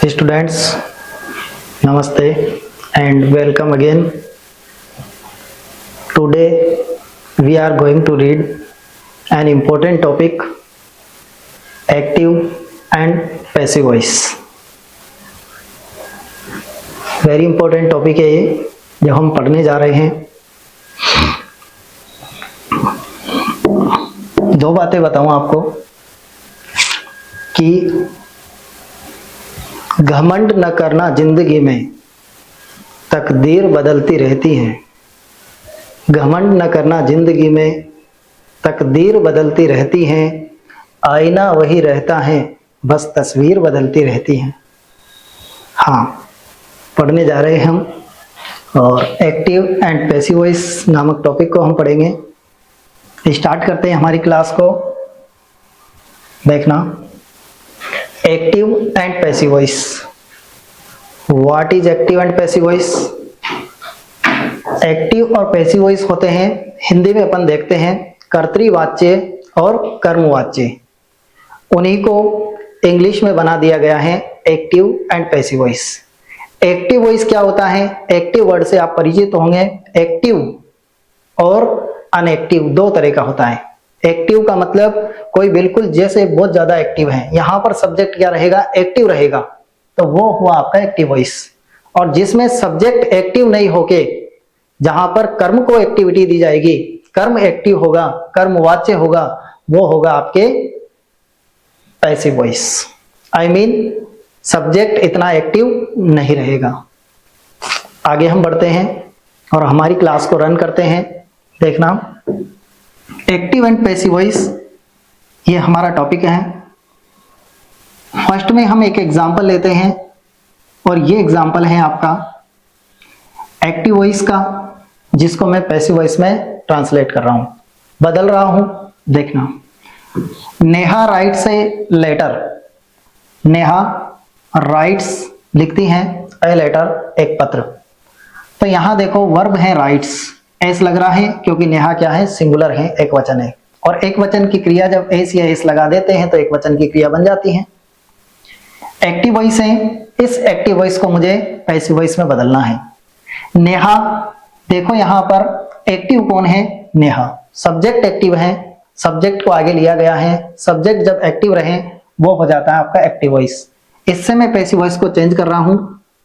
Students, Namaste and welcome again. Today we are going to read an important topic, active and passive voice. Very important topic है ये जो हम पढ़ने जा रहे हैं. दो बातें बताऊं आपको कि घमंड न करना जिंदगी में, तकदीर बदलती रहती है. घमंड न करना जिंदगी में, तकदीर बदलती रहती है. आईना वही रहता है, बस तस्वीर बदलती रहती है. हाँ, पढ़ने जा रहे हैं हम और एक्टिव एंड पैसिव वॉइस नामक टॉपिक को हम पढ़ेंगे. स्टार्ट करते हैं हमारी क्लास को. देखना, active and passive voice. What is active and passive voice? Active और पैसिव वॉइस होते हैं, हिंदी में अपन देखते हैं कर्तृवाच्य और कर्मवाच्य. उन्हीं को इंग्लिश में बना दिया गया है active and passive voice. Active voice क्या होता है? एक्टिव वर्ड से आप परिचित होंगे. एक्टिव और अनएक्टिव दो तरह का होता है. एक्टिव का मतलब कोई बिल्कुल जैसे बहुत ज्यादा एक्टिव है, यहां पर सब्जेक्ट क्या रहेगा? एक्टिव रहेगा, तो वो हुआ आपका एक्टिव वॉइस. और जिसमें सब्जेक्ट एक्टिव नहीं होके जहां पर कर्म को एक्टिविटी दी जाएगी, कर्म एक्टिव होगा, कर्मवाच्य होगा, वो होगा आपके passive voice. I mean subject इतना एक्टिव नहीं रहेगा. आगे हम बढ़ते हैं और हमारी क्लास को रन करते हैं. देखना, एक्टिव एंड पैसिव वॉइस ये हमारा टॉपिक है. फर्स्ट में हम एक एग्जांपल लेते हैं और ये एग्जांपल है आपका एक्टिव वॉइस का, जिसको मैं पैसिव वॉइस में ट्रांसलेट कर रहा हूं, बदल रहा हूं. देखना, Neha writes a letter. Neha writes लिखती हैं ए लेटर, एक पत्र. तो यहां देखो वर्ब है राइट्स, एस लग रहा है क्योंकि नेहा क्या है? सिंगुलर है, एक वचन है. और एक वचन की क्रिया जब एस या एस लगा देते हैं तो एक वचन की क्रिया बन जाती है. एक्टिव वॉइस है, इस एक्टिव वॉइस को मुझे पैसिव वॉइस में बदलना है. नेहा, देखो यहां पर एक्टिव कौन है? नेहा. सब्जेक्ट एक्टिव है, सब्जेक्ट को आगे लिया गया है. सब्जेक्ट जब एक्टिव रहे वो हो जाता है आपका एक्टिव वॉइस. इससे मैं पैसिव वॉइस को चेंज कर रहा हूं.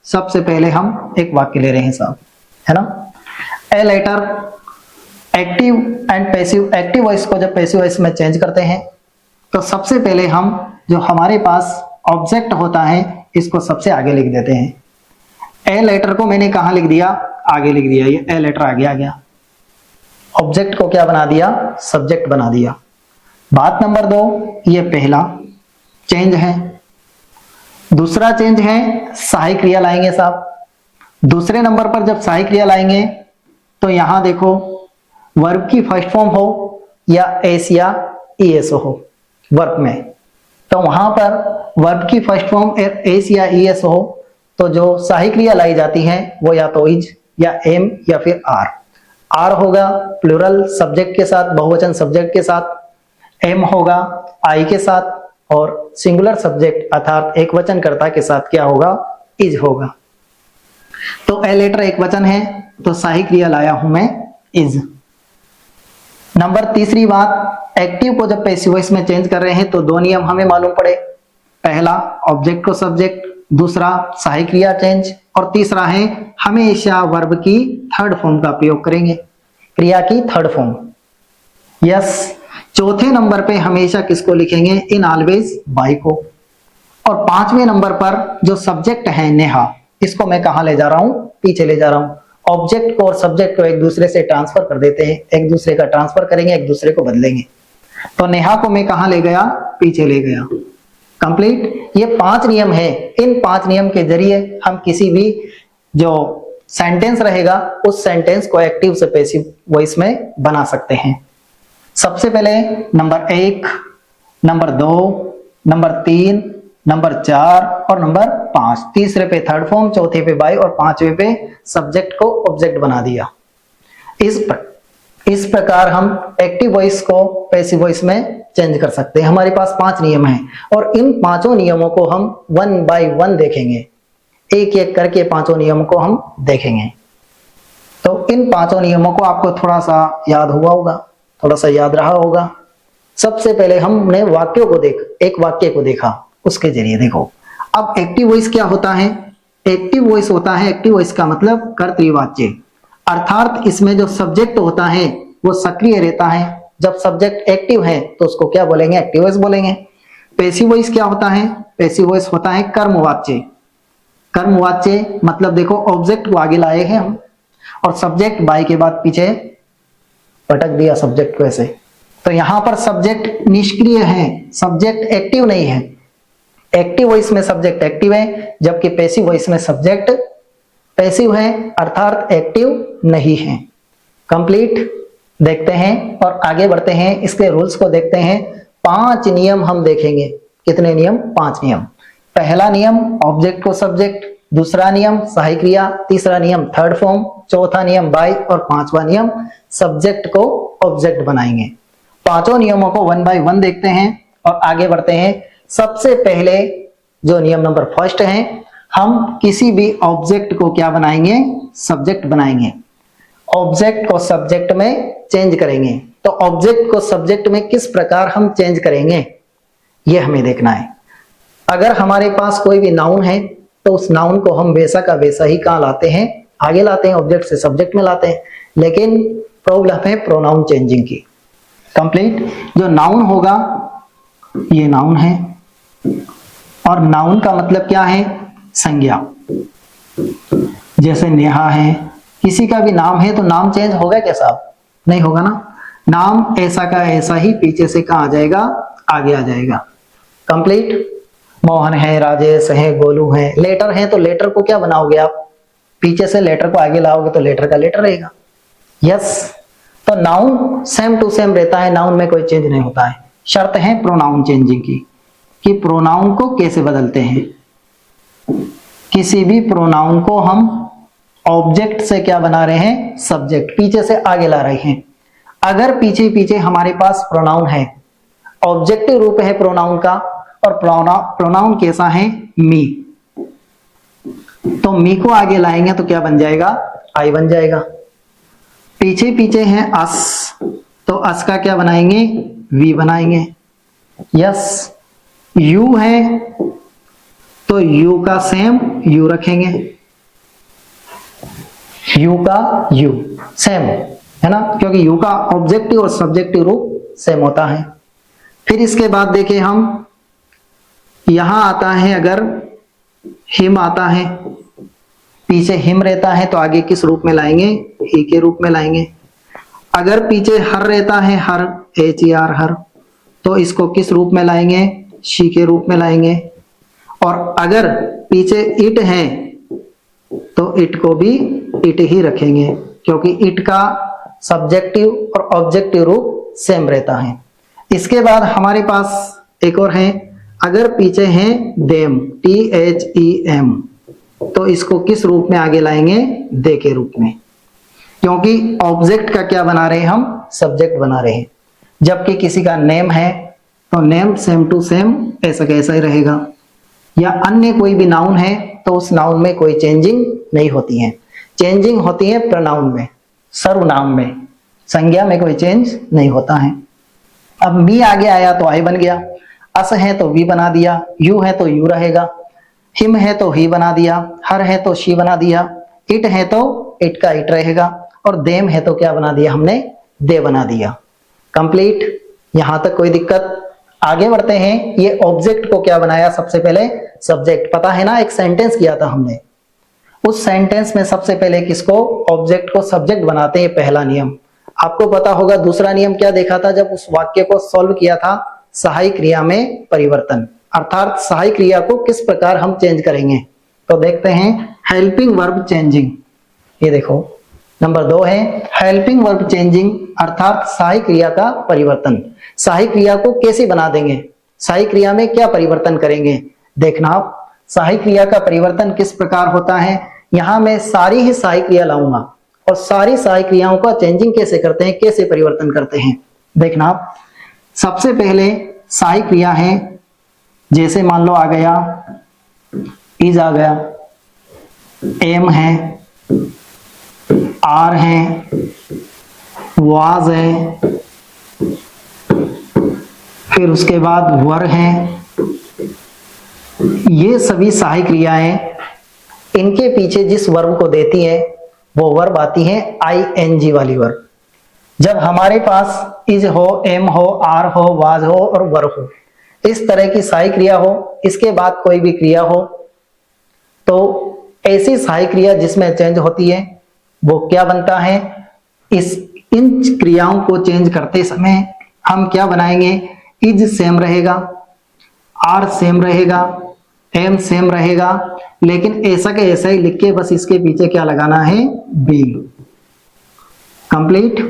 सबसे पहले हम एक वाक्य ले रहे हैं साहब, है ना. A letter, active and passive. Active voice को जब पैसिव वॉइस में चेंज करते हैं तो सबसे पहले हम जो हमारे पास ऑब्जेक्ट होता है इसको सबसे आगे लिख देते हैं. ए लेटर को मैंने कहां लिख दिया? आगे लिख दिया. ये ए लेटर आगे आ गया. ऑब्जेक्ट को क्या बना दिया? सब्जेक्ट बना दिया. बात नंबर 2, ये पहला चेंज है. दूसरा चेंज है सहायक क्रिया लाएंगे साहब. दूसरे नंबर पर जब सहायक क्रिया लाएंगे तो यहां देखो वर्ब की फर्स्ट फॉर्म हो या एस या ईएस हो वर्ब में, तो वहां पर वर्ब की फर्स्ट फॉर्म एस या ईएस हो तो जो सहायक क्रिया लाई जाती है वो या तो इज या एम या फिर आर. आर होगा प्लूरल सब्जेक्ट के साथ, बहुवचन सब्जेक्ट के साथ. एम होगा आई के साथ, और सिंगुलर सब्जेक्ट अर्थात एक वचन कर्ता के साथ क्या होगा? इज होगा. तो ए लेटर एक वचन है तो सहायक क्रिया लाया हूं मैं इज. नंबर तीसरी बात, एक्टिव को जब पैसिव वॉइस में चेंज कर रहे हैं तो दो नियम हमें मालूम पड़े. पहला ऑब्जेक्ट को सब्जेक्ट, दूसरा सहायक क्रिया चेंज, और तीसरा है हमेशा वर्ब की थर्ड फॉर्म का प्रयोग करेंगे, क्रिया की थर्ड फॉर्म. यस. चौथे नंबर पे हमेशा किसको लिखेंगे? इन ऑलवेज बाय को. और पांचवें नंबर पर जो सब्जेक्ट है नेहा, इसको मैं कहां ले जा रहा हूं? पीछे ले जा रहा हूं. ऑब्जेक्ट को और सब्जेक्ट को एक दूसरे से ट्रांसफर कर देते हैं, एक दूसरे का ट्रांसफर करेंगे, एक दूसरे को बदलेंगे. तो नेहा को मैं कहां ले गया? पीछे ले गया. कंप्लीट. ये 5 नियम है. इन 5 नियम के जरिए हम किसी भी जो सेंटेंस रहेगा उस सेंटेंस को एक्टिव से पैसिव वॉइस में बना सकते हैं. सबसे पहले नंबर 1, नंबर 2, नंबर 3, नंबर 4 और नंबर 5. तीसरे पे थर्ड फॉर्म, चौथे पे बाय और पांचवे पे सब्जेक्ट को ऑब्जेक्ट बना दिया. इस इस प्रकार हम एक्टिव वॉइस को पैसिव वॉइस में चेंज कर सकते हैं। हमारे पास 5 नियम हैं और इन 5 नियमों को हम 1 बाय 1 देखेंगे, एक एक करके 5 नियमों को हम देखेंगे। तो इन 5 नियमों को आपको थोड़ा सा याद हुआ होगा, थोड़ा सा याद रहा होगा। सबसे पहले हमने एक वाक्य को देखा, उसके जरिए देखो। अब एक्टिव वॉइस क्या होता है? एक्टिव वॉइस होता है, एक्टिव वॉइस का मतलब कर्तृवाच्य, अर्थात इसमें जो सब्जेक्ट होता है वो सक्रिय रहता है। जब सब्जेक्ट एक्टिव है तो उसको क्या बोलेंगे? एक्टिव वॉइस बोलेंगे। पैसिव वॉइस क्या होता है? पैसिव वॉइस होता है कर्मवाच्य। कर्मवाच्य मतलब देखो ऑब्जेक्ट को आगे लाए हैं हम और सब्जेक्ट बाय के बाद पीछे पटक दिया सब्जेक्ट को ऐसे, तो यहां पर सब्जेक्ट निष्क्रिय है, सब्जेक्ट एक्टिव नहीं है। एक्टिव वॉइस में सब्जेक्ट एक्टिव है, जबकि पैसिव वॉइस में सब्जेक्ट पैसिव है, अर्थात एक्टिव नहीं है। कंप्लीट देखते हैं और आगे बढ़ते हैं, इसके रूल्स को देखते हैं। 5 नियम हम देखेंगे। कितने नियम? 5 नियम। पहला नियम ऑब्जेक्ट को सब्जेक्ट, दूसरा नियम सहायक क्रिया, तीसरा नियम थर्ड फॉर्म, चौथा नियम बाय और 5वां नियम सब्जेक्ट को ऑब्जेक्ट बनाएंगे। 5 नियमों को 1 बाय 1 देखते हैं और आगे बढ़ते हैं। सबसे पहले जो नियम नंबर फर्स्ट है, हम किसी भी ऑब्जेक्ट को क्या बनाएंगे? सब्जेक्ट बनाएंगे। ऑब्जेक्ट को सब्जेक्ट में चेंज करेंगे। तो ऑब्जेक्ट को सब्जेक्ट में किस प्रकार हम चेंज करेंगे, यह हमें देखना है। अगर हमारे पास कोई भी नाउन है तो उस नाउन को हम वैसा का वैसा ही कहां लाते हैं? आगे लाते हैं, ऑब्जेक्ट से सब्जेक्ट में लाते हैं। लेकिन प्रॉब्लम है प्रोनाउन चेंजिंग की। कंप्लीट। जो नाउन होगा, ये नाउन है और नाउन का मतलब क्या है? संज्ञा। जैसे नेहा है, किसी का भी नाम है तो नाम चेंज होगा क्या साहब? नहीं होगा ना। नाम ऐसा का ऐसा ही पीछे से कहां आ जाएगा? आगे आ जाएगा। कंप्लीट। मोहन है, राजेश है, गोलू है। लेटर है तो लेटर को क्या बनाओगे आप? पीछे से लेटर को आगे लाओगे तो लेटर का लेटर रहेगा। यस। तो नाउन सेम टू सेम रहता है, नाउन में कोई चेंज नहीं होता है। शर्त है प्रोनाउन चेंजिंग की, कि प्रोनाउन को कैसे बदलते हैं। किसी भी प्रोनाउन को हम ऑब्जेक्ट से क्या बना रहे हैं? सब्जेक्ट, पीछे से आगे ला रहे हैं। अगर पीछे पीछे हमारे पास प्रोनाउन है, ऑब्जेक्टिव रूप है प्रोनाउन का, और प्रोनाउन कैसा है? मी, तो मी को आगे लाएंगे तो क्या बन जाएगा? आई बन जाएगा। पीछे पीछे है अस, तो अस का क्या बनाएंगे? वी बनाएंगे। यस। यू है तो यू का सेम यू रखेंगे, यू का यू सेम है ना, क्योंकि यू का ऑब्जेक्टिव और सब्जेक्टिव रूप सेम होता है। फिर इसके बाद देखें हम, यहां आता है अगर हिम आता है, पीछे हिम रहता है तो आगे किस रूप में लाएंगे? ही के रूप में लाएंगे। अगर पीछे हर रहता है, हर HER हर, तो इसको किस रूप में लाएंगे? शी के रूप में लाएंगे। और अगर पीछे इट है तो इट को भी इट ही रखेंगे, क्योंकि इट का सब्जेक्टिव और ऑब्जेक्टिव रूप सेम रहता है। इसके बाद हमारे पास एक और है, अगर पीछे है देम, THEM, तो इसको किस रूप में आगे लाएंगे? दे के रूप में, क्योंकि ऑब्जेक्ट का क्या बना रहे हैं हम? सब्जेक्ट बना रहे हैं। जबकि किसी का नेम है तो नेम सेम टू सेम ऐसा कैसा ही रहेगा। या अन्य कोई भी नाउन है तो उस नाउन में कोई चेंजिंग नहीं होती है। चेंजिंग होती है प्रोनाउन में, सर्वनाम में, संज्ञा में कोई चेंज नहीं होता है। अब मी आगे आया तो आई बन गया, अस है तो वी बना दिया, यू है तो यू रहेगा, हिम है तो ही बना दिया, हर है तो शी बना दिया, इट है तो इट का इट रहेगा, और देम है तो क्या बना दिया हमने? दे बना दिया। कंप्लीट। यहां तक कोई दिक्कत? आगे बढ़ते हैं। ये ऑब्जेक्ट को क्या बनाया? सबसे पहले सब्जेक्ट। पता है ना, एक सेंटेंस किया था हमने, उस सेंटेंस में सबसे पहले किसको? ऑब्जेक्ट को सब्जेक्ट बनाते हैं, पहला नियम। आपको पता होगा दूसरा नियम क्या देखा था जब उस वाक्य को सॉल्व किया था? सहायक क्रिया में परिवर्तन, अर्थात सहायक क्रिया को किस प्रकार हम चेंज करेंगे। तो देखते हैं हेल्पिंग वर्ब चेंजिंग। ये देखो नंबर 2 है हेल्पिंग वर्ब चेंजिंग, अर्थात सहायक क्रिया का परिवर्तन। सहायक क्रिया को कैसे बना देंगे? सहायक क्रिया में क्या परिवर्तन करेंगे? देखना आप, सहायक क्रिया का परिवर्तन किस प्रकार होता है। यहां मैं सारी ही सहायक क्रिया लाऊंगा, और सारी सहायक क्रियाओं का चेंजिंग कैसे करते हैं, कैसे परिवर्तन करते हैं। देखना आप, सबसे पहले सहायक क्रिया है, जैसे मान लो आ गया इज, आ गया एम है, आर है, वाज है, फिर उसके बाद वर है। ये सभी सहायक क्रियाएं, इनके पीछे जिस वर्ब को देती है वो वर्ब आती है आईएनजी वाली वर्ब। जब हमारे पास इज हो, एम हो, आर हो, वाज हो और वर हो, इस तरह की सहायक क्रिया हो, इसके बाद कोई भी क्रिया हो, तो ऐसी सहायक क्रिया जिसमें चेंज होती है वो क्या बनता है, इन क्रियाओं को चेंज करते समय हम क्या बनाएंगे, इज सेम रहेगा, आर सेम रहेगा, एम सेम रहेगा, लेकिन ऐसा के ऐसा ही लिख के बस इसके पीछे क्या लगाना है, बीइंग। कंप्लीट।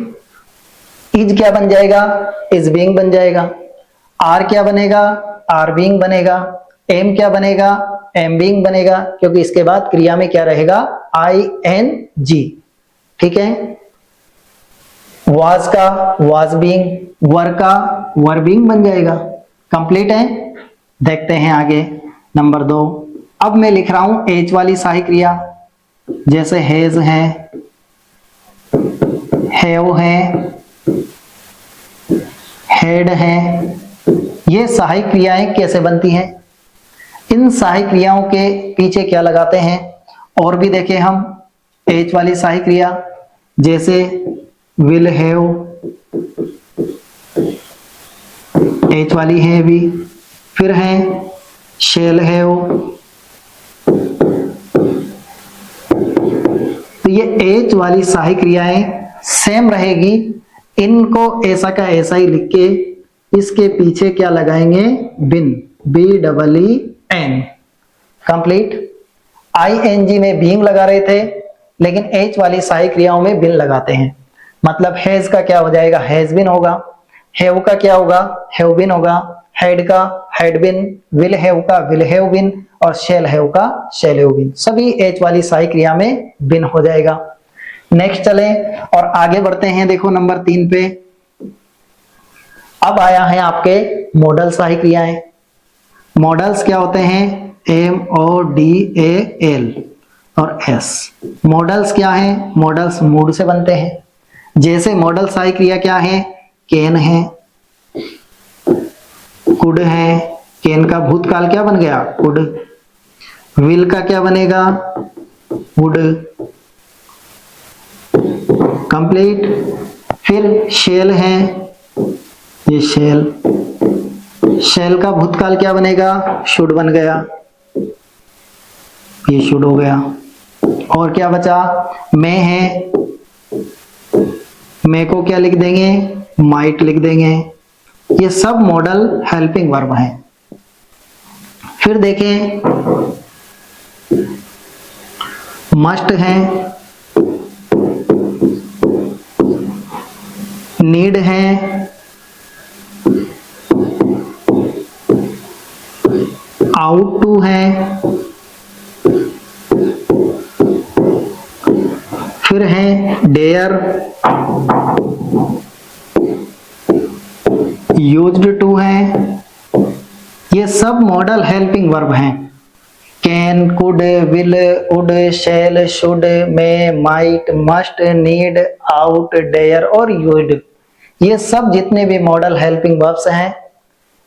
इज क्या बन जाएगा, इज बीइंग बन जाएगा। आर क्या बनेगा, आर बीइंग बनेगा। एम क्या बनेगा, एम बीइंग बनेगा, क्योंकि इसके बाद क्रिया में क्या रहेगा, आई एन जी। ठीक है। वाज का वाज बीइंग, वर का वर बीइंग बन जाएगा। कंप्लीट है। देखते हैं आगे नंबर 2। अब मैं लिख रहा हूं एच वाली सहायक क्रिया, जैसे हैज है, हैव है, हेड है। ये सहायक क्रियाएं कैसे बनती हैं, इन सहायक क्रियाओं के पीछे क्या लगाते हैं, और भी देखें हम एच वाली सहायक क्रिया, जैसे विल हैव, एच वाली है भी, फिर है शेल हैव। तो ये एच वाली सहायक क्रियाएं सेम रहेगी, इनको ऐसा का ऐसा ही लिख के इसके पीछे क्या लगाएंगे, been, B double E N. Complete. ING में बीइंग लगा रहे थे, लेकिन एच वाली सहायक क्रियाओं में बिन लगाते हैं। मतलब हैज का क्या हो जाएगा, हैज बिन होगा। हैव का क्या होगा, हैव बिन होगा। हेड का हेड बिन, विल हैव का विल हैव बिन, और शेल हैव का शेल हैव बिन। सभी एच वाली सहायक क्रिया में बिन हो जाएगा। नेक्स्ट चले और आगे बढ़ते हैं। देखो नंबर 3 पे अब आया है आपके मॉडल सहायक क्रियाएं। मॉडल्स क्या होते हैं, M O D A L और एस। मॉडल्स क्या है, मॉडल्स मूड से बनते हैं। जैसे मॉडल सहायक क्रिया क्या है, कैन है, कुड है। कैन का भूतकाल क्या बन गया, कुड। विल का क्या बनेगा, वुड। कंप्लीट। फिर शेल है, ये शेल। शेल का भूतकाल क्या बनेगा, शुड बन गया, ये शुड हो गया। और क्या बचा, मैं है, मैं को क्या लिख देंगे, माइट लिख देंगे। ये सब मॉडल हेल्पिंग वर्ब हैं। फिर देखें मस्ट है, नीड है, आउट टू है, फिर है डेयर, यूज्ड टू है। ये सब मॉडल हेल्पिंग वर्ब हैं। Can, could, will, would, shall, should, may, might, must, need, ought, dare और यूज्ड। ये सब जितने भी मॉडल हेल्पिंग वर्ब्स हैं,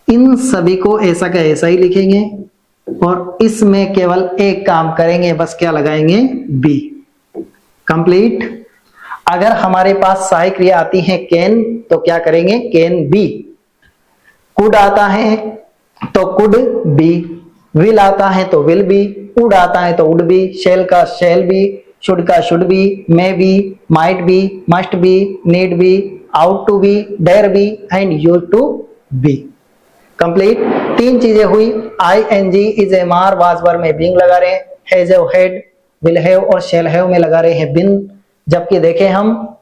इन सभी को ऐसा का ऐसा ही लिखेंगे और इसमें केवल एक काम करेंगे, बस क्या लगाएंगे, बी। कंप्लीट। अगर हमारे पास सहायक क्रिया आती है कैन, तो क्या करेंगे, कैन बी। कुड आता है तो कुड बी, विल आता है तो विल बी, वुड आता है तो वुड बी, शैल का शैल बी, शुड का should be, may be, might be, must be, need be, ought to be, dare be and used to be. Complete. 3 चीजें हुई। I N G, is, am, are, was, were में being लगा रहे हैं, has, have, had, will have और shall have में लगा रहे हैं बिन। जबकि देखें हम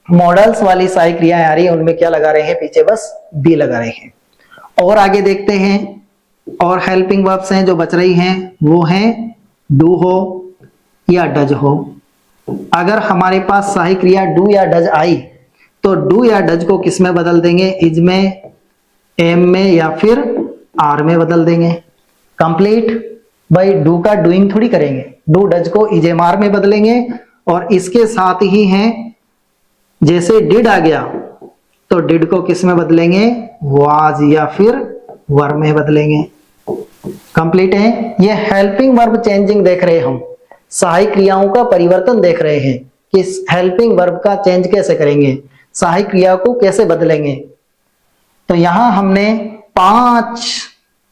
मॉडल्स वाली सहायक क्रियाएं आ रही है, उनमें क्या लगा रहे हैं, पीछे बस बी लगा रहे हैं। और आगे देखते हैं, और हेल्पिंग वर्ब्स हैं जो बच रही हैं, वो हैं डू हो या डज हो। अगर हमारे पास सहायी क्रिया डू या डज आई तो डू या डज को किस में बदल देंगे? इज में, एम में या फिर आर में बदल देंगे। कंप्लीट। भाई डू का डूइंग थोड़ी करेंगे, डू डज को इज एम आर में बदलेंगे और इसके साथ ही हैं जैसे डिड आ गया तो डिड को किस में बदलेंगे? वाज या फिर वर में बदलेंगे। कंप्लीट है। ये हेल्पिंग वर्ब चेंजिंग देख रहे हम, सहायक क्रियाओं का परिवर्तन देख रहे हैं कि हेल्पिंग वर्ब का चेंज कैसे करेंगे, सहायक क्रिया को कैसे बदलेंगे। तो यहां हमने 5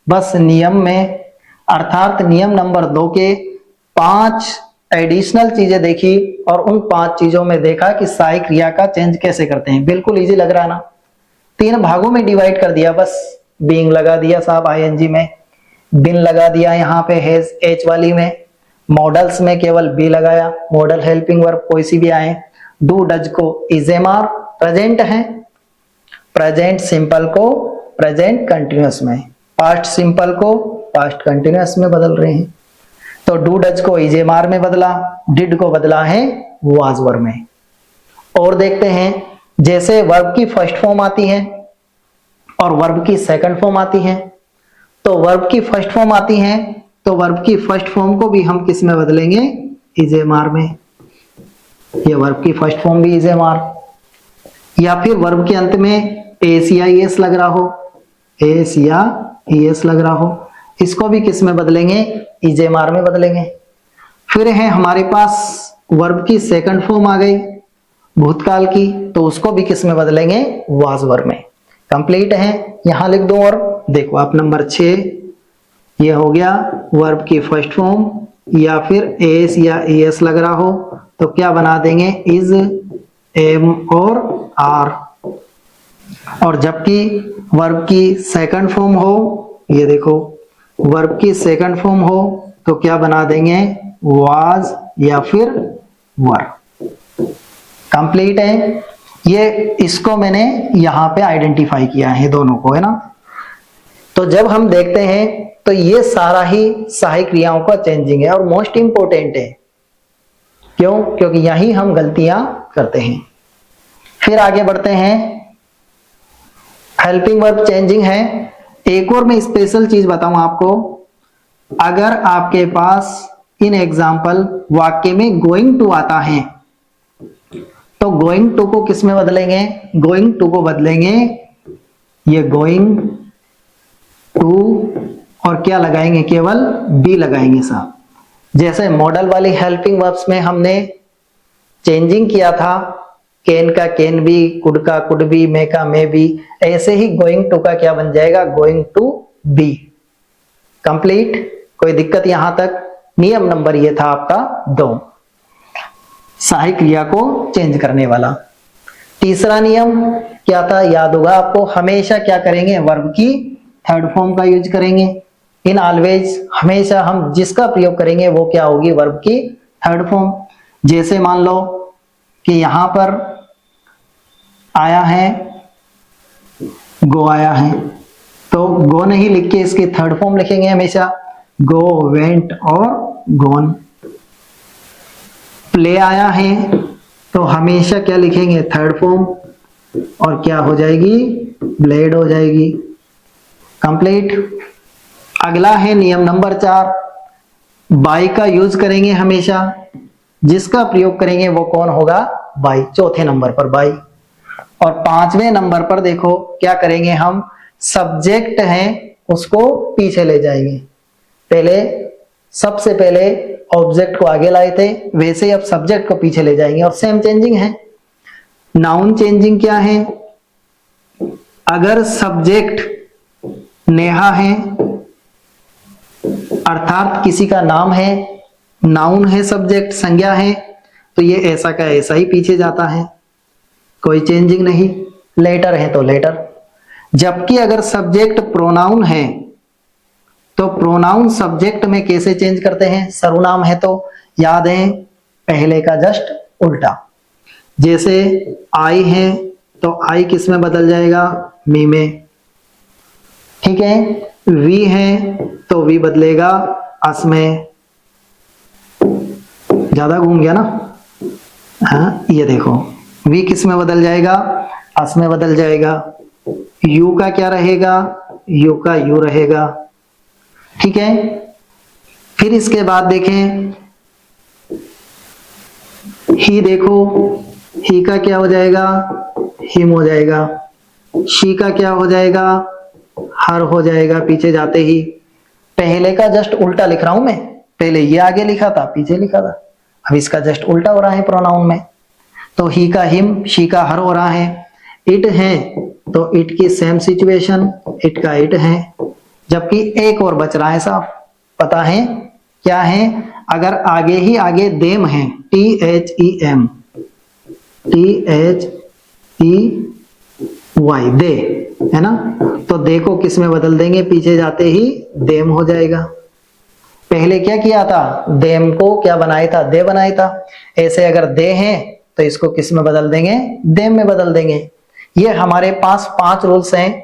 बस नियम में अर्थात नियम नंबर 2 के 5 एडिशनल चीजें देखी और उन 5 चीजों में देखा कि सहायक क्रिया का चेंज कैसे करते हैं। बिल्कुल इजी लग रहा है ना? 3 भागों में डिवाइड कर दिया, बस बीइंग लगा दिया साहब आईएनजी में, बिन लगा दिया यहाँ पे हैज एच वाली में, मॉडल्स में केवल बी लगाया, मॉडल हेल्पिंग वर्ब कोई सी भी आए, डू डज को इज एम आर, प्रेजेंट है, प्रेजेंट सिंपल को प्रेजेंट कंटिन्यूअस में, पास्ट सिंपल को पास्ट कंटिन्यूअस में बदल रहे हैं। तो डू डज को इज एम आर में बदला, डिड को बदला है वाज वर्ब में। और देखते हैं जैसे वर्ब की फर्स्ट फॉर्म आती है और वर्ब की सेकंड फॉर्म आती है, तो वर्ब की फर्स्ट फॉर्म आती है तो वर्ब की फर्स्ट फॉर्म को भी हम किस में बदलेंगे? इज एम आर में। ये वर्ब की फर्स्ट फॉर्म भी इज एम आर, या फिर वर्ब के अंत में एस या ईएस लग रहा हो, एस या ईएस लग रहा हो, इसको भी किस में बदलेंगे? इज एम आर में बदलेंगे। फिर है हमारे पास वर्ब की सेकंड फॉर्म आ गई भूतकाल की, तो उसको भी किस में बदलेंगे? वाज वर्ब में। कंप्लीट है। यहां लिख दो और देखो आप नंबर 6, ये हो गया वर्ब की फर्स्ट फॉर्म या फिर एस या ईएस लग रहा हो तो क्या बना देंगे? इज, एम और आर। और जबकि वर्ब की सेकंड फॉर्म हो, ये देखो वर्ब की सेकंड फॉर्म हो तो क्या बना देंगे? वाज या फिर वर। कंप्लीट है। ये इसको मैंने यहां पे आइडेंटिफाई किया है दोनों को, है ना? तो जब हम देखते हैं तो ये सारा ही सहायक क्रियाओं का चेंजिंग है और मोस्ट इंपोर्टेंट है। क्यों? क्योंकि यही हम गलतियां करते हैं। फिर आगे बढ़ते हैं। हेल्पिंग वर्ब चेंजिंग है। एक और मैं स्पेशल चीज बताऊं आपको, अगर आपके पास इन एग्जाम्पल वाक्य में गोइंग टू आता है तो गोइंग टू को किस में बदलेंगे? गोइंग टू को बदलेंगे ये गोइंग टू और क्या लगाएंगे? केवल बी लगाएंगे साहब। जैसे मॉडल वाली हेल्पिंग वर्ब्स में हमने चेंजिंग किया था, कैन का कैन बी, कुड का कुड बी, मे का मे बी, ऐसे ही गोइंग टू का क्या बन जाएगा? Going to be. कंप्लीट। कोई दिक्कत यहां तक? नियम नंबर ये था आपका 2, सहायक क्रिया को चेंज करने वाला। तीसरा नियम क्या था? याद होगा आपको, हमेशा क्या करेंगे? वर्ब की थर्ड फॉर्म का यूज करेंगे। इन ऑलवेज, हमेशा हम जिसका प्रयोग करेंगे वो क्या होगी? वर्ब की थर्ड फॉर्म। जैसे मान लो कि यहां पर आया है, गो आया है, तो गो नहीं लिख के इसकी थर्ड फॉर्म लिखेंगे हमेशा, गो, वेंट और गॉन। प्ले आया है तो हमेशा क्या लिखेंगे? थर्ड फॉर्म, और क्या हो जाएगी? ब्लेड हो जाएगी। कंप्लीट। अगला है नियम नंबर 4, बाई का यूज करेंगे हमेशा, जिसका प्रयोग करेंगे वो कौन होगा? बाई। चौथे नंबर पर बाई। और 5वें नंबर पर देखो क्या करेंगे हम? सब्जेक्ट है उसको पीछे ले जाएंगे। पहले सबसे पहले ऑब्जेक्ट को आगे लाए थे, वैसे ही अब सब्जेक्ट को पीछे ले जाएंगे और सेम चेंजिंग है। नाउन चेंजिंग क्या है? अगर सब्जेक्ट नेहा है अर्थात किसी का नाम है, नाउन है, सब्जेक्ट संज्ञा है, तो ये ऐसा का ऐसा ही पीछे जाता है, कोई चेंजिंग नहीं। लेटर है तो लेटर। जबकि अगर सब्जेक्ट प्रोनाउन है तो प्रोनाउन सब्जेक्ट में कैसे चेंज करते हैं? सर्वनाम है तो याद है पहले का जस्ट उल्टा। जैसे आई है तो आई किस में बदल जाएगा? मी में। ठीक है। वी है तो वी बदलेगा अस में। ज्यादा घूम गया ना? हाँ, ये देखो वी किस में बदल जाएगा, अस में बदल जाएगा। यू का क्या रहेगा, यू का यू रहेगा। ठीक है, फिर इसके बाद देखें ही, देखो ही का क्या हो जाएगा, हिम हो जाएगा। शी का क्या हो जाएगा, हर हो जाएगा पीछे जाते ही। पहले का जस्ट उल्टा लिख रहा हूं मैं, पहले ये आगे लिखा था पीछे लिखा था, अब इसका जस्ट उल्टा हो रहा है प्रोनाउन में। तो ही का हिम, शी का हर हो रहा है। इट है तो इट की सेम सिचुएशन, इट का इट है। जबकि एक और बच रहा है साहब, पता है क्या है, अगर आगे ही आगे देम है, THEM, THEY, दे है ना, तो दे को किस में बदल देंगे, पीछे जाते ही देम हो जाएगा। पहले क्या किया था, देम को क्या बनाया था, दे बनाया था। ऐसे अगर दे है तो इसको किस में बदल देंगे, देम में बदल देंगे। ये हमारे पास 5 रूल्स हैं,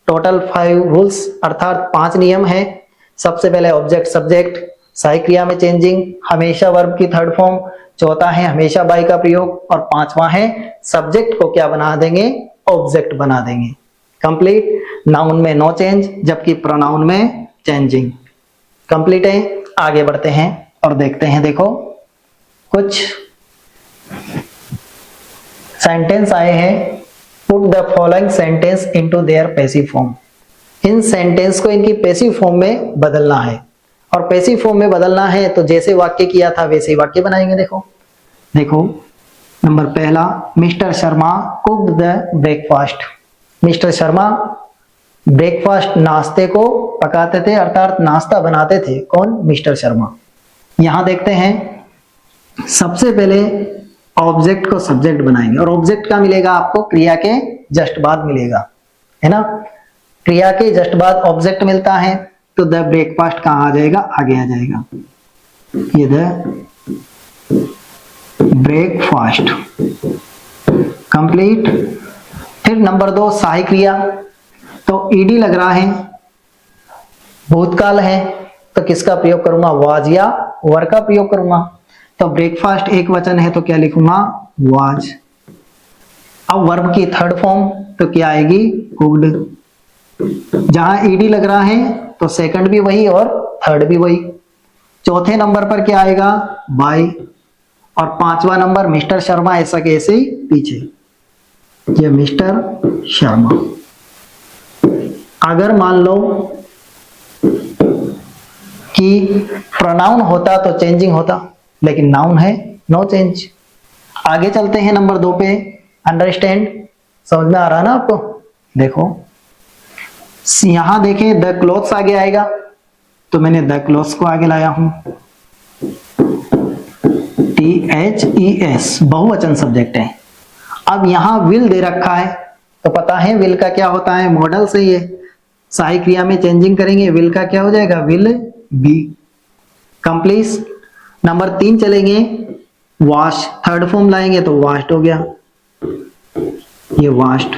टोटल 5 रूल्स, अर्थात 5 नियम हैं। सबसे पहले ऑब्जेक्ट सब्जेक्ट, सहायक क्रिया में चेंजिंग, हमेशा वर्ब की थर्ड फॉर्म, चौथा है हमेशा बाई का प्रयोग, और पांचवा है सब्जेक्ट को क्या बना देंगे, ऑब्जेक्ट बना देंगे। कंप्लीट। नाउन में नो चेंज, जबकि प्रोनाउन में चेंजिंग। कंप्लीट है। आगे बढ़ते हैं और देखते हैं, देखो कुछ सेंटेंस आए हैं। Put the following sentence into their passive form. In sentence को इनकी पैसिव फॉर्म में बदलना है, और पैसिव फॉर्म में बदलना है तो जैसे वाक्य किया था वैसे ही वाक्य बनाएंगे। देखो देखो, नंबर पहला, mister Sharma cooked the breakfast. Mister Sharma breakfast, नाश्ते को पकाते थे, अर्थात नाश्ता बनाते थे। कौन, मिस्टर शर्मा। यहां देखते हैं, सबसे पहले ऑब्जेक्ट को सब्जेक्ट बनाएंगे, और ऑब्जेक्ट का मिलेगा आपको क्रिया के जस्ट बाद मिलेगा, है ना। क्रिया के जस्ट बाद ऑब्जेक्ट मिलता है, तो द ब्रेकफास्ट कहां आ जाएगा, आगे आ जाएगा। ये द ब्रेकफास्ट। कंप्लीट। फिर नंबर 2, सहायक क्रिया, तो ईडी लग रहा है, भूतकाल है, तो किसका प्रयोग करूंगा, वाज या वर का प्रयोग करूंगा। तो ब्रेकफास्ट एक वचन है तो क्या लिखूंगा, वाज। अब वर्ब की थर्ड फॉर्म तो क्या आएगी, कुक्ड। जहां ईडी लग रहा है तो सेकंड भी वही और थर्ड भी वही। चौथे नंबर पर क्या आएगा, बाय, और पांचवा नंबर मिस्टर शर्मा, ऐसा कैसे ही पीछे, ये मिस्टर शर्मा। अगर मान लो कि प्रोनाउन होता तो चेंजिंग होता, लेकिन नाउन है, नो चेंज। आगे चलते हैं नंबर 2 पे। अंडरस्टैंड, समझ में आ रहा है ना आपको। देखो यहां देखें, द क्लोथ्स आगे आएगा, तो मैंने द क्लोथ्स को आगे लाया हूं। THES बहुवचन सब्जेक्ट है। अब यहां विल दे रखा है, तो पता है विल का क्या होता है, मॉडल से ही है। सहायक क्रिया में चेंजिंग करेंगे, विल का क्या हो जाएगा, विल बी। कंप्लीट। नंबर 3 चलेंगे, वॉश, थर्ड फॉर्म लाएंगे तो वॉश्ड हो गया, ये वॉश्ड।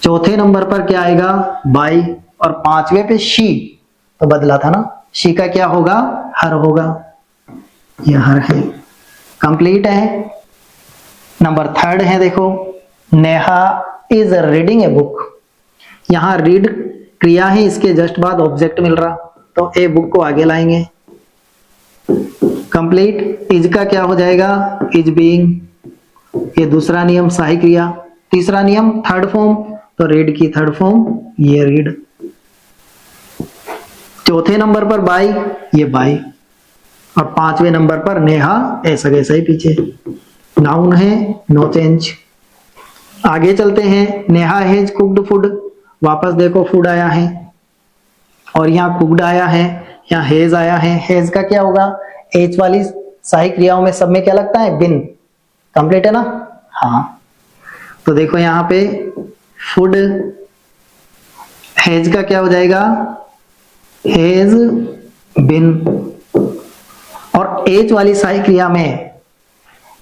चौथे नंबर पर क्या आएगा, बाई, और पांचवे पे शी, तो बदला था ना, शी का क्या होगा, हर होगा, ये हर है। कंप्लीट है। नंबर 3 है, देखो, Neha is reading a book. यहां रीड क्रिया है, इसके जस्ट बाद ऑब्जेक्ट मिल रहा, तो ए बुक को आगे लाएंगे। कंप्लीट। इज का क्या हो जाएगा, इज बीइंग, ये दूसरा नियम सहायक क्रिया। तीसरा नियम थर्ड फॉर्म, तो रीड की थर्ड फॉर्म, ये रीड। चौथे नंबर पर बाई, ये बाई, और पांचवें नंबर पर नेहा, ऐसा कैसा ही पीछे। नाउन है, नो चेंज। आगे चलते हैं, नेहा हैज कुक्ड फूड, वापस देखो फूड आया है, और यहाँ कुक्ड आया है, यहाँ हैज आया है। हैज का क्या होगा, एच वाली सहायक क्रियाओं में सब में क्या लगता है, बिन। कंप्लीट है ना, हाँ। तो देखो यहाँ पे फूड, हैज का क्या हो जाएगा, हैज बिन। और एच वाली सहायक क्रिया में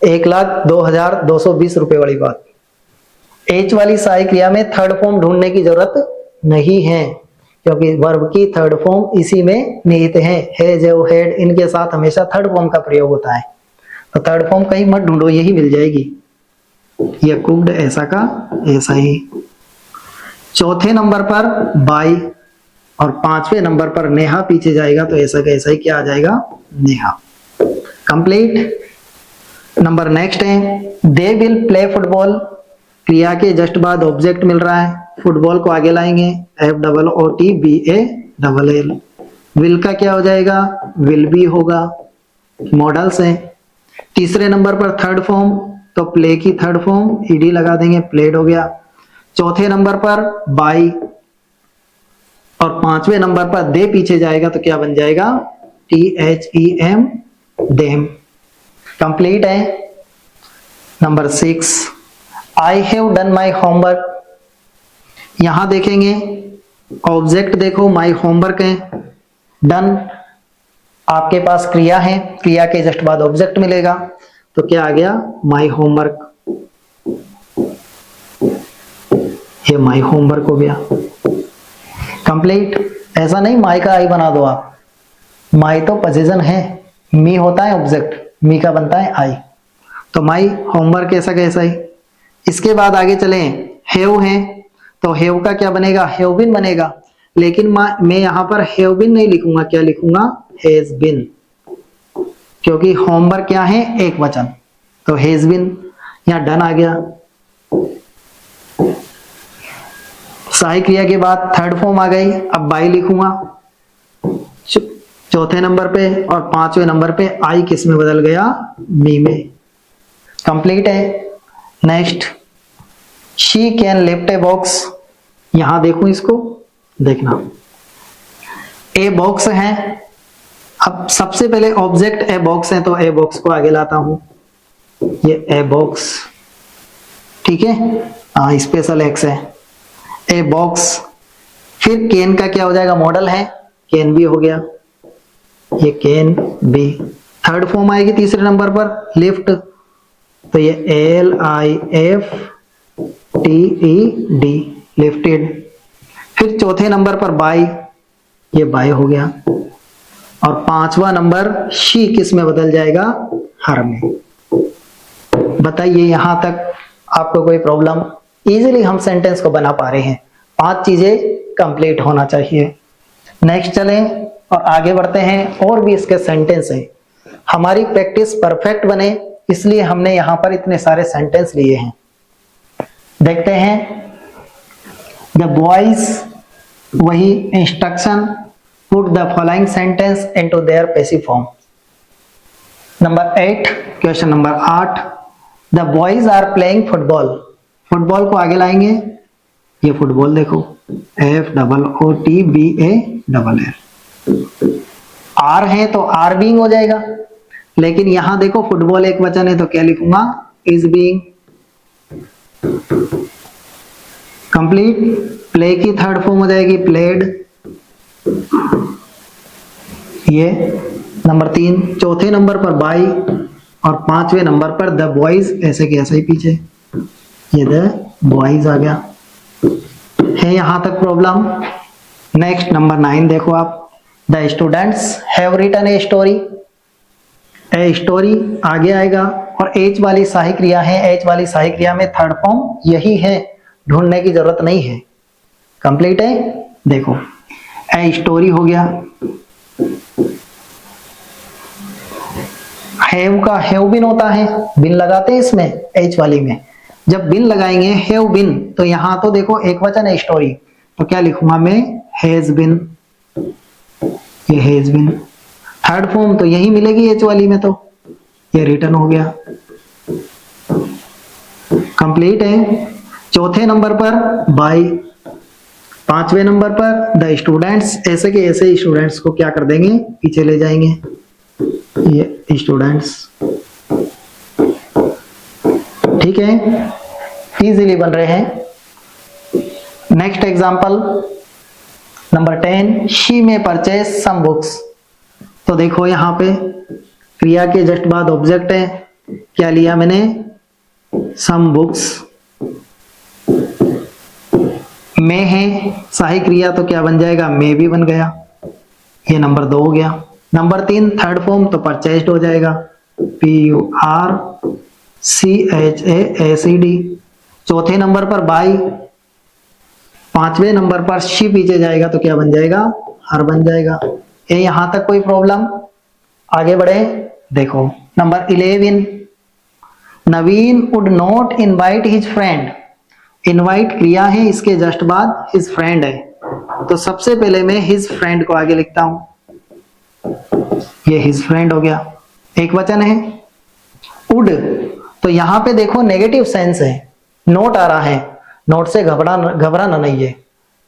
1,02,220 रुपए वाली बात, एच वाली सहायक क्रिया में थर्ड फॉर्म ढूंढने की जरूरत नहीं है, क्योंकि वर्ब की थर्ड फॉर्म इसी में निहित है। हैज, हैड, इनके साथ हमेशा थर्ड फॉर्म का प्रयोग होता है। तो थर्ड फॉर्म कहीं मत ढूंढो, यही मिल जाएगी। ये कुक्ड ऐसा का ऐसा ही। चौथे नंबर पर बाई और पांचवें नंबर पर नेहा पीछे जाएगा तो ऐसा का ऐसा ही क्या आ जाएगा, नेहा। कंप्लीट। नंबर नेक्स्ट है दे विल प्ले फुटबॉल। क्रिया के जस्ट बाद ऑब्जेक्ट मिल रहा है, फुटबॉल को आगे लाएंगे, FOOTBALL। विल का क्या हो जाएगा, विल बी होगा। मॉडल्स हैं। तीसरे नंबर पर थर्ड फॉर्म, तो प्ले की थर्ड फॉर्म ed लगा देंगे, प्लेड हो गया। चौथे नंबर पर बाई और पांचवें नंबर पर दे पीछे जाएगा तो क्या बन जाएगा, THEM, देम। कंप्लीट है। Number 6 I have done my homework. यहां देखेंगे ऑब्जेक्ट देखो माई होमवर्क है, डन आपके पास क्रिया है, क्रिया के जस्ट बाद ऑब्जेक्ट मिलेगा तो क्या आ गया, माई होमवर्क। ये माई होमवर्क हो गया। कंप्लीट। ऐसा नहीं माई का आई बना दो आप, माई तो पोजीशन है, मी होता है ऑब्जेक्ट, मी का बनता है आई, तो माई होमवर्क ऐसा कैसा ही। इसके बाद आगे चले, हैव है तो हैव का क्या बनेगा, हैव बीन बनेगा, लेकिन मैं यहां पर हैव बीन नहीं लिखूंगा, क्या लिखूंगा, हैज बीन, क्योंकि होमवर्क क्या है, एक वचन, तो हैज बीन। यहां डन आ गया। सहायक क्रिया के बाद थर्ड फॉर्म आ गई, अब बाई लिखूंगा चौथे नंबर पे, और पांचवें नंबर पे आई किस में बदल गया, मी में। कंप्लीट है। Next she can lift a box. यहां देखो, इसको देखना, ए बॉक्स है। अब सबसे पहले ऑब्जेक्ट ए बॉक्स है तो ए बॉक्स को आगे लाता हूं, ये ए बॉक्स, ठीक है, हाँ स्पेशल एक्स है, ए बॉक्स। फिर कैन का क्या हो जाएगा, मॉडल है, कैन बी हो गया, ये कैन बी। थर्ड फॉर्म आएगी तीसरे नंबर पर लिफ्ट, तो ये LIFTED, लिफ्टेड। फिर चौथे नंबर पर बाई, ये बाई हो गया, और पांचवा नंबर शी किस में बदल जाएगा, हर में। बताइए यहां तक आपको कोई प्रॉब्लम, इजीली हम सेंटेंस को बना पा रहे हैं, 5 चीजें कंप्लीट होना चाहिए। नेक्स्ट चलें और आगे बढ़ते हैं, और भी इसके सेंटेंस है। हमारी प्रैक्टिस परफेक्ट बने इसलिए हमने यहां पर इतने सारे सेंटेंस लिए हैं। देखते हैं, द बॉयज, वही instruction, put the following sentence into their passive form. Number 8, question number 8, the boys are playing football. Football को आगे लाएंगे, ये फुटबॉल देखो, FOOTBALL। आर है तो आर बीइंग हो जाएगा, लेकिन यहां देखो फुटबॉल एक वचन है तो क्या लिखूंगा, इज बीइंग। कंप्लीट। प्ले की थर्ड फॉर्म हो जाएगी, प्लेड, ये नंबर 3। चौथे नंबर पर बाई और पांचवें नंबर पर द बॉयज, ऐसे के ऐसे ही पीछे, ये द बॉयज आ गया। है यहां तक प्रॉब्लम। नेक्स्ट नंबर 9 देखो आप, the students have written a story. A story आगे आएगा, और एच वाली सहायक क्रिया है, एच वाली सहायक क्रिया में थर्ड फॉर्म यही है, ढूंढने की जरूरत नहीं है। कंप्लीट है। देखो ए स्टोरी हो गया, हैव का हैव बिन होता है, बिन लगाते हैं इसमें एच वाली में, जब बिन लगाएंगे हैव बिन, तो यहां तो देखो एक वचन है स्टोरी, तो क्या लिखूंगा मैं, हैज बिन, ये हैज बिन। थर्ड फॉर्म तो यही मिलेगी एच वाली में, तो ये रिटर्न हो गया। कंप्लीट है। चौथे नंबर पर बाई, पांचवें नंबर पर द स्टूडेंट्स, ऐसे के ऐसे स्टूडेंट्स को क्या कर देंगे, पीछे ले जाएंगे, ये स्टूडेंट्स, ठीक है, इजीली बन रहे हैं। नेक्स्ट एग्जांपल नंबर 10, शी में परचेज सम बुक्स। तो देखो यहां पे क्रिया के जस्ट बाद ऑब्जेक्ट है, क्या लिया मैंने, सम बुक्स। में है सहायक क्रिया तो क्या बन जाएगा, में भी बन गया, ये नंबर 2 हो गया। नंबर 3 थर्ड फॉर्म तो परचेज्ड हो जाएगा, PURCHACD। चौथे नंबर पर बाई, पांचवें नंबर पर शी पीछे जाएगा तो क्या बन जाएगा, हर बन जाएगा। ये यहां तक कोई प्रॉब्लम? आगे बढ़े, देखो number 11, Naveen would not invite his friend. Invite क्रिया है, इसके जस्ट बाद हिज फ्रेंड है, तो सबसे पहले मैं हिज फ्रेंड को आगे लिखता हूं, ये हिज फ्रेंड हो गया, एक वचन है। वुड, तो यहां पे देखो नेगेटिव सेंस है, नोट आ रहा है, नोट से घबराना नहीं है।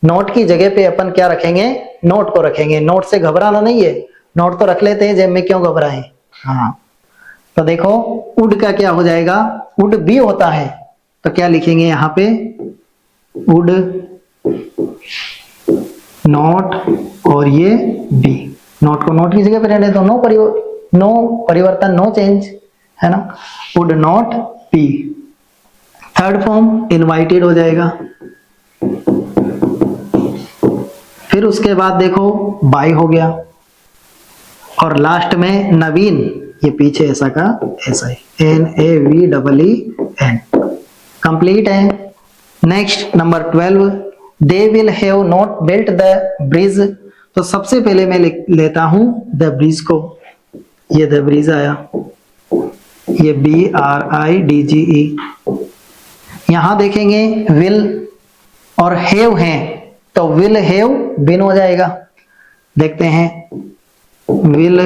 नोट की जगह पे अपन क्या रखेंगे, नोट को रखेंगे, नोट से घबराना नहीं है। नोट तो रख लेते हैं, जेब में क्यों घबराएं। हाँ, तो देखो वुड का क्या हो जाएगा, वुड बी होता है, तो क्या लिखेंगे यहाँ पे, वुड नॉट, और ये बी, नोट को नोट की जगह पे रहने दो, नो परिवर्तन, नो चेंज, है ना, would not be. Third form invited हो जाएगा। फिर उसके बाद देखो बाय हो गया, और लास्ट में नवीन, ये पीछे ऐसा का ऐसा है, NAVEEN, कंप्लीट है। Next number 12, they will have not built the bridge, तो सबसे पहले मैं लेता हूं द ब्रिज को, ये द ब्रिज आया, ये BRIDGE। यहां देखेंगे विल और हैव हैं, तो विल हैव बिन हो जाएगा। देखते हैं, विल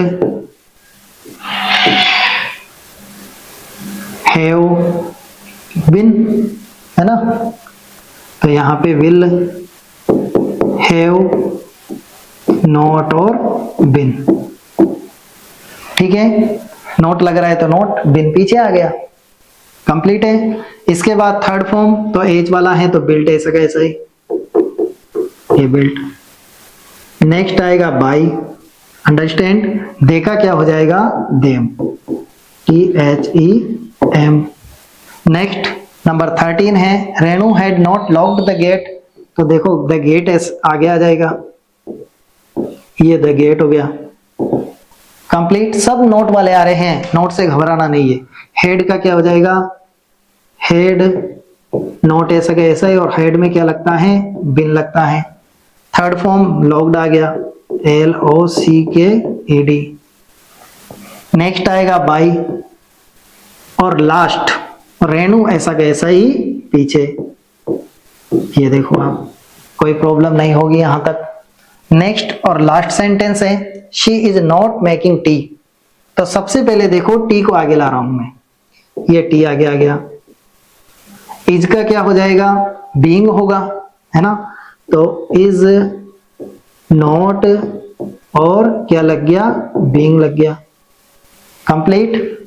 हैव बिन, है ना, तो यहां पे विल हैव नॉट और बिन, ठीक है, नोट लग रहा है तो नोट, बिन पीछे आ गया, कंप्लीट है। इसके बाद थर्ड फॉर्म तो एज वाला है, तो बिल्ट ऐसा का ऐसा ही, ये बिल्ट। नेक्स्ट आएगा बाई, अंडरस्टैंड, देखा क्या हो जाएगा, देम, THEM। नेक्स्ट नंबर 13 है, Renu had not locked the gate, तो देखो द गेट आगे आ जाएगा, ये द गेट हो गया, कंप्लीट। सब नोट वाले आ रहे हैं, नोट से घबराना नहीं है। हेड का क्या हो जाएगा, हेड नोट ऐसा का ऐसा ही, और हेड में क्या लगता है, बिन लगता है। थर्ड फॉर्म लॉक्ड आ गया, LOCKED। नेक्स्ट आएगा बाई, और लास्ट रेणु ऐसा का ऐसा ही पीछे, ये देखो आप, कोई प्रॉब्लम नहीं होगी यहां तक। नेक्स्ट और लास्ट सेंटेंस है, she is not making tea, तो सबसे पहले देखो टी को आगे ला रहा हूं मैं, ये टी आगे आ गया। इज का क्या हो जाएगा, बीइंग होगा, है ना, तो इज नॉट और क्या लग गया, बीइंग लग गया, कंप्लीट।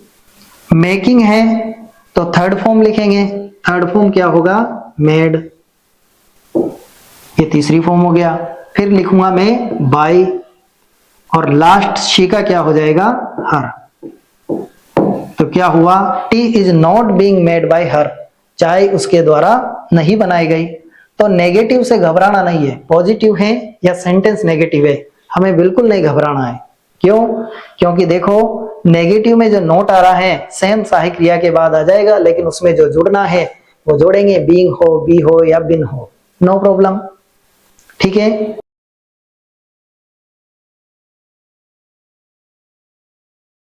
मेकिंग है तो थर्ड फॉर्म लिखेंगे, थर्ड फॉर्म क्या होगा, मेड, ये तीसरी फॉर्म हो गया। फिर लिखूंगा मैं बाई, और लास्ट शी का क्या हो जाएगा, हर, तो क्या हुआ, T is not being made by हर, चाय उसके द्वारा नहीं बनाई गई। तो नेगेटिव से घबराना नहीं है, पॉजिटिव है या सेंटेंस नेगेटिव है, हमें बिल्कुल नहीं घबराना है। क्यों, क्योंकि देखो नेगेटिव में जो नोट आ रहा है सेम सहायक क्रिया के बाद आ जाएगा, लेकिन उसमें जो जुड़ना है वो जोड़ेंगे, बीइंग हो, बी हो या बिन हो, नो प्रॉब्लम, ठीक है।